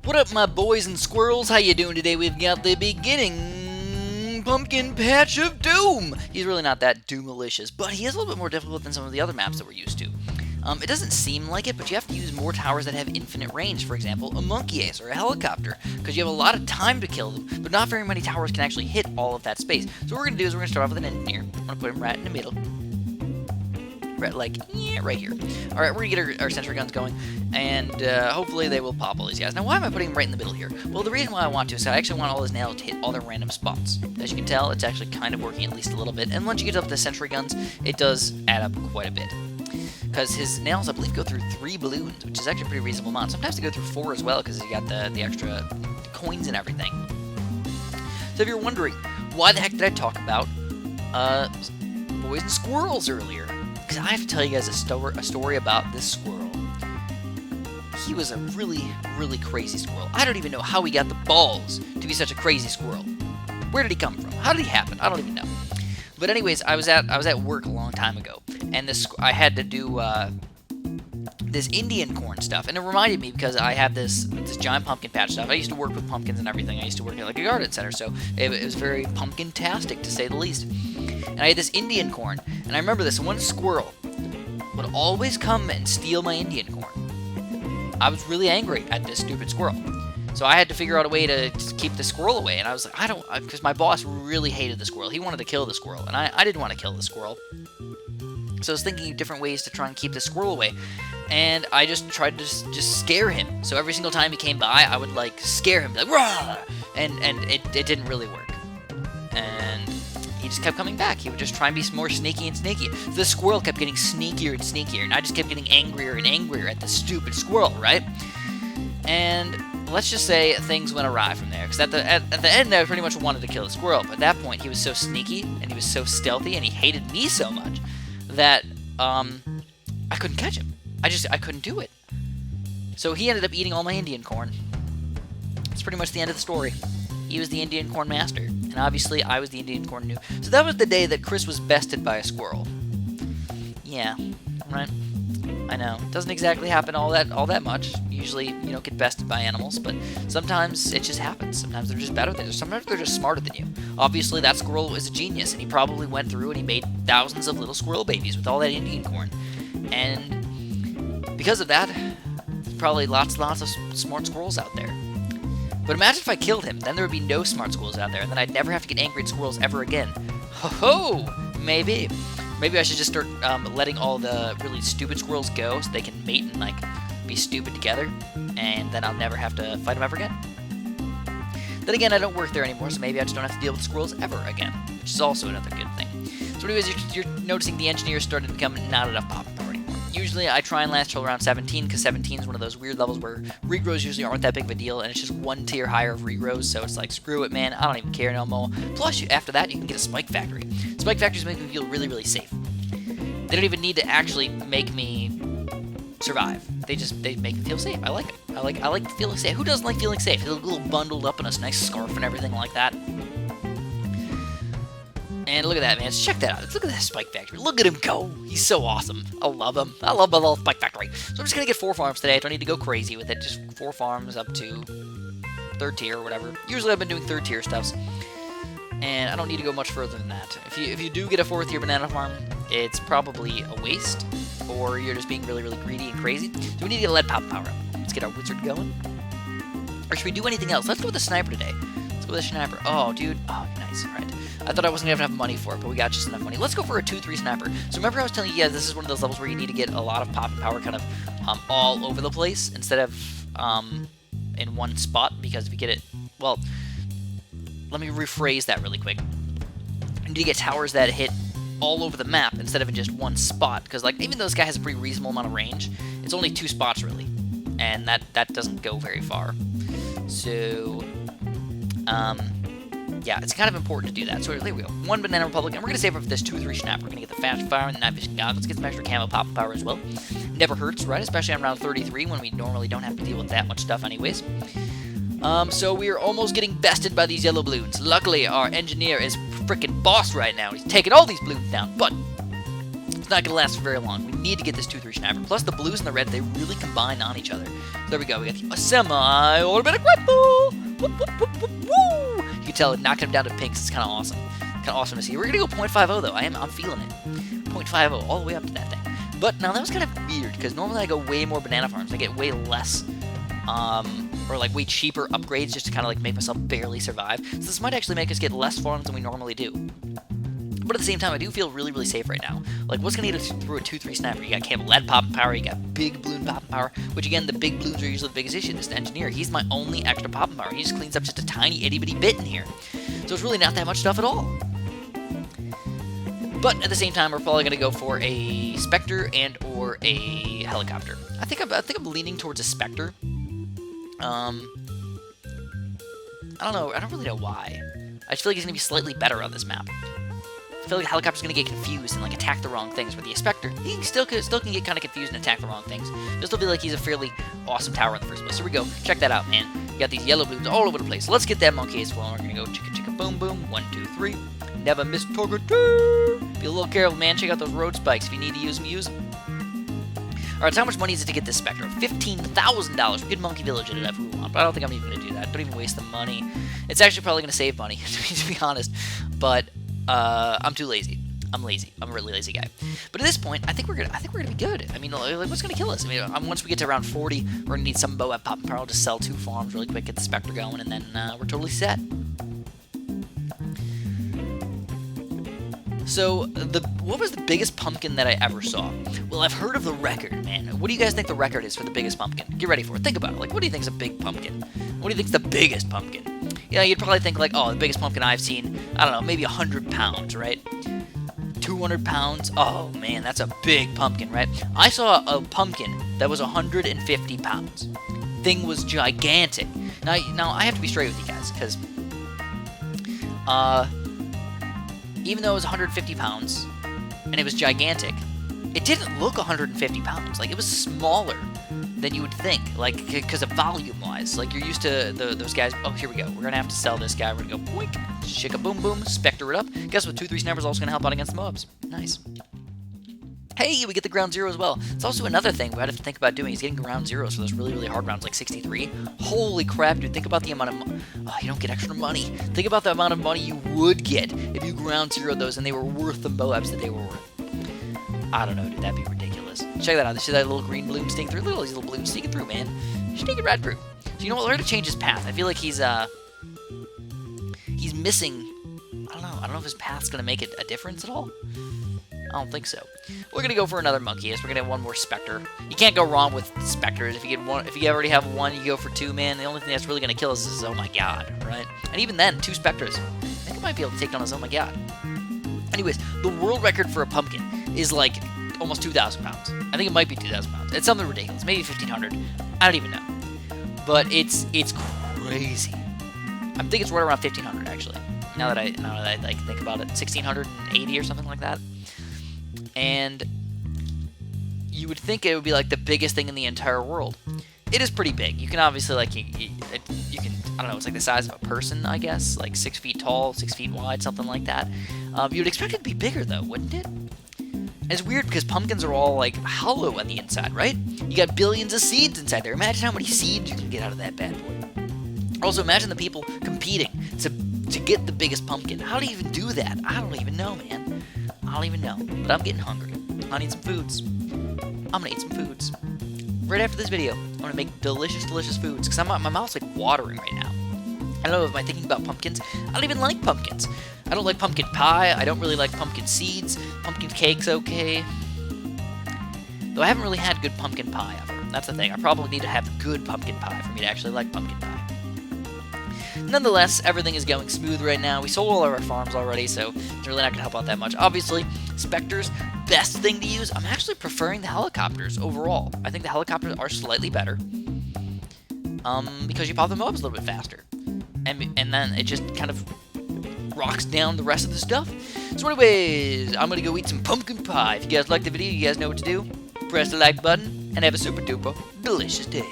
What up, my boys and squirrels? How you doing today? We've got the beginning pumpkin patch of doom. He's really not that doom-malicious, but he is a little bit more difficult than some of the other maps that we're used to. It doesn't seem like it, but you have to use more towers that have infinite range. For example, a monkey ace or a helicopter, because you have a lot of time to kill them, but not very many towers can actually hit all of that space. So what we're going to do is we're going to start off with an engineer. I'm going to put him right in the middle. Right, like, yeah, right here. Alright, we're going to get our sentry guns going, and hopefully they will pop all these guys. Now, why am I putting him right in the middle here? Well, the reason why I want to is I actually want all his nails to hit all their random spots. As you can tell, it's actually kind of working at least a little bit, and once you get up to the sentry guns, it does add up quite a bit. Because his nails, I believe, go through 3 balloons, which is actually a pretty reasonable amount. Sometimes they go through 4 as well, because you got the extra coins and everything. So if you're wondering, why the heck did I talk about boys and squirrels earlier? Because I have to tell you guys a story about this squirrel. He was a really, really crazy squirrel. I don't even know how he got the balls to be such a crazy squirrel. Where did he come from? How did he happen? I don't even know. But anyways, I was at work a long time ago, and I had to do this Indian corn stuff, and it reminded me because I had this giant pumpkin patch stuff. I used to work with pumpkins and everything. I used to work at like a garden center, so it was very pumpkin-tastic to say the least. And I had this Indian corn, and I remember this one squirrel would always come and steal my Indian corn. I was really angry at this stupid squirrel. So I had to figure out a way to keep the squirrel away, and I was like, because my boss really hated the squirrel. He wanted to kill the squirrel, and I didn't want to kill the squirrel. So I was thinking of different ways to try and keep the squirrel away, and I just tried to just scare him. So every single time he came by, I would like scare him, like rah, and it didn't really work. And he just kept coming back. He would just try and be more sneaky and sneaky. So the squirrel kept getting sneakier and sneakier, and I just kept getting angrier and angrier at the stupid squirrel, right? And let's just say things went awry from there, because at the end I pretty much wanted to kill the squirrel, but at that point he was so sneaky, and he was so stealthy, and he hated me so much, that I couldn't catch him. I couldn't do it. So he ended up eating all my Indian corn. That's pretty much the end of the story. He was the Indian corn master, and obviously I was the Indian corn noob. So that was the day that Chris was bested by a squirrel. Yeah, right? I know. It doesn't exactly happen all that much. Usually, you don't get bested by animals, but sometimes it just happens. Sometimes they're just better than you. Sometimes they're just smarter than you. Obviously, that squirrel is a genius, and he probably went through and he made thousands of little squirrel babies with all that Indian corn. And because of that, there's probably lots of smart squirrels out there. But imagine if I killed him, then there would be no smart squirrels out there, and then I'd never have to get angry at squirrels ever again. Ho-ho! Maybe. Maybe I should just start letting all the really stupid squirrels go so they can mate and, like, be stupid together, and then I'll never have to fight them ever again. Then again, I don't work there anymore, so maybe I just don't have to deal with squirrels ever again, which is also another good thing. So anyways, you're noticing the engineers started to become not enough popping power anymore. Usually I try and last till around 17, because 17 is one of those weird levels where regrows usually aren't that big of a deal, and it's just one tier higher of regrows, so it's like, screw it, man, I don't even care no more. Plus, after that, you can get a spike factory. Spike factories make me feel really, really safe. They don't even need to actually make me survive. They make me feel safe. I like it. I like feeling safe. Who doesn't like feeling safe? They look a little bundled up in a nice scarf and everything like that. And look at that, man. Check that out. Look at that Spike Factory. Look at him go. He's so awesome. I love him. I love my little Spike Factory. So I'm just going to get 4 farms today. I don't need to go crazy with it. Just 4 farms up to 3rd tier or whatever. Usually I've been doing 3rd tier stuffs. And I don't need to go much further than that. If you do get a 4th tier banana farm, it's probably a waste, or you're just being really, really greedy and crazy. So we need to get a lead pop power up. Let's get our wizard going. Or should we do anything else? Let's go with the sniper today. Let's go with the sniper. Oh, dude. Oh, nice. All right. I thought I wasn't going to have enough money for it, but we got just enough money. Let's go for a 2-3 sniper. So remember I was telling you guys this is one of those levels where you need to get a lot of pop and power kind of all over the place instead of in one spot, because if you get it... Well, let me rephrase that really quick. You need to get towers that hit all over the map instead of in just one spot, because like even though this guy has a pretty reasonable amount of range, it's only 2 spots really, and that doesn't go very far. So yeah, it's kind of important to do that. So there we go. 1 Banana Republic, and we're gonna save up for this 2-3 snap. We're gonna get the fast fire and the night vision goggles, get some extra camo pop and power as well. Never hurts, right? Especially on round 33 when we normally don't have to deal with that much stuff anyways. So we are almost getting bested by these yellow balloons. Luckily, our engineer is freaking boss right now. He's taking all these balloons down, but It's not going to last for very long. We need to get this 2-3 snapper. Plus, the blues and the red, they really combine on each other. So there we go. We got a semi-automatic rifle. Whoop, whoop, whoop, whoop, woo. You can tell it knocking him down to pinks. It's kind of awesome. Kind of awesome to see. We're going to go 0.50, though. I'm feeling it. 0.50 all the way up to that thing. But now that was kind of weird, because normally I go way more banana farms. I get way less, or like way cheaper upgrades just to kind of like make myself barely survive. So this might actually make us get less farms than we normally do. But at the same time, I do feel really, really safe right now. Like, what's going to get us through a 2-3 sniper? You got Camel Lead popping power, you got big bloon popping power, which again, the big bloons are usually the biggest issue. This engineer, he's my only extra popping power. He just cleans up just a tiny itty-bitty bit in here. So it's really not that much stuff at all. But at the same time, we're probably going to go for a Spectre and or a helicopter. I think I'm leaning towards a Spectre. I don't know. I don't really know why. I just feel like he's going to be slightly better on this map. I feel like the helicopter's going to get confused and like attack the wrong things. Where the Spectre, he still can get kind of confused and attack the wrong things. But still feel like he's a fairly awesome tower in the first place. So here we go. Check that out, man. You got these yellow balloons all over the place. So let's get that monkey as well. We're going to go chicka chicka boom boom. 1, 2, 3. Never miss target. Be a little careful, man. Check out those road spikes. If you need to use them, use them. Alright, so how much money is it to get this Spectre? $15,000. We could Monkey Village it if we want, but I don't think I'm even going to do that. Don't even waste the money. It's actually probably going to save money, to be honest. But I'm too lazy. I'm lazy. I'm a really lazy guy. But at this point, I think we're gonna be good. I mean, like, what's gonna kill us? I mean, once we get to around 40, we're gonna need some bow at popping power. I'll just sell 2 farms really quick, get the Spectre going, and then we're totally set. So, what was the biggest pumpkin that I ever saw? Well, I've heard of the record, man. What do you guys think the record is for the biggest pumpkin? Get ready for it. Think about it. Like, what do you think is a big pumpkin? What do you think is the biggest pumpkin? Yeah, you'd probably think, like, oh, the biggest pumpkin I've seen, I don't know, maybe 100 pounds, right? 200 pounds? Oh, man, that's a big pumpkin, right? I saw a pumpkin that was 150 pounds. Thing was gigantic. Now I have to be straight with you guys, because, even though it was 150 pounds, and it was gigantic, it didn't look 150 pounds. Like, it was smaller than you would think, like, because of volume-wise. Like, you're used to those guys. Oh, here we go. We're going to have to sell this guy. We're going to go, boink, shika boom boom, Spectre it up. Guess what? 2-3 snipers also going to help out against the mobs. Nice. Hey, we get the ground 0 as well. It's also another thing we have to think about doing is getting ground 0s for those really, really hard rounds, like 63. Holy crap, dude. Think about the amount of you don't get extra money. Think about the amount of money you would get if you ground 0 those and they were worth the Moabs that they were worth. I don't know, dude. That'd be ridiculous. Check that out. See that little green bloom sneaking through? Look at all these little blooms sneaking through, man. Sneaking right through. So you know what? We're going to change his path. I feel like he's missing. I don't know if his path's going to make it a difference at all. I don't think so. We're gonna go for another monkey. Yes, we're gonna have one more Spectre. You can't go wrong with Spectres. If you get one, if you already have one, you go for 2. Man, the only thing that's really gonna kill us is oh my god, right? And even then, 2 Spectres. I think I might be able to take down his oh my god. Anyways, the world record for a pumpkin is like almost 2,000 pounds. I think it might be 2,000 pounds. It's something ridiculous. Maybe 1,500. I don't even know. But it's crazy. I think it's right around 1,500 actually. Now that I like think about it, 1,680 or something like that. And you would think it would be like the biggest thing in the entire world. It is pretty big. You can obviously like you can I don't know. It's like the size of a person, I guess, like 6 feet tall, 6 feet wide, something like that. You would expect it to be bigger though, wouldn't it? And it's weird because pumpkins are all like hollow on the inside, right? You got billions of seeds inside there. Imagine how many seeds you can get out of that bad boy. Also, imagine the people competing to get the biggest pumpkin. How do you even do that? I don't even know, man. I don't even know. But I'm getting hungry. I need some foods. I'm gonna eat some foods. Right after this video, I'm gonna make delicious, delicious foods because my mouth's like watering right now. I don't know, am I thinking about pumpkins? I don't even like pumpkins. I don't like pumpkin pie. I don't really like pumpkin seeds. Pumpkin cake's okay. Though I haven't really had good pumpkin pie ever. That's the thing. I probably need to have good pumpkin pie for me to actually like pumpkin pie. Nonetheless, everything is going smooth right now. We sold all of our farms already, so it's really not going to help out that much. Obviously, Spectres, best thing to use. I'm actually preferring the helicopters overall. I think the helicopters are slightly better because you pop them up a little bit faster. And then it just kind of rocks down the rest of the stuff. So anyways, I'm going to go eat some pumpkin pie. If you guys liked the video, you guys know what to do. Press the like button and have a super duper delicious day.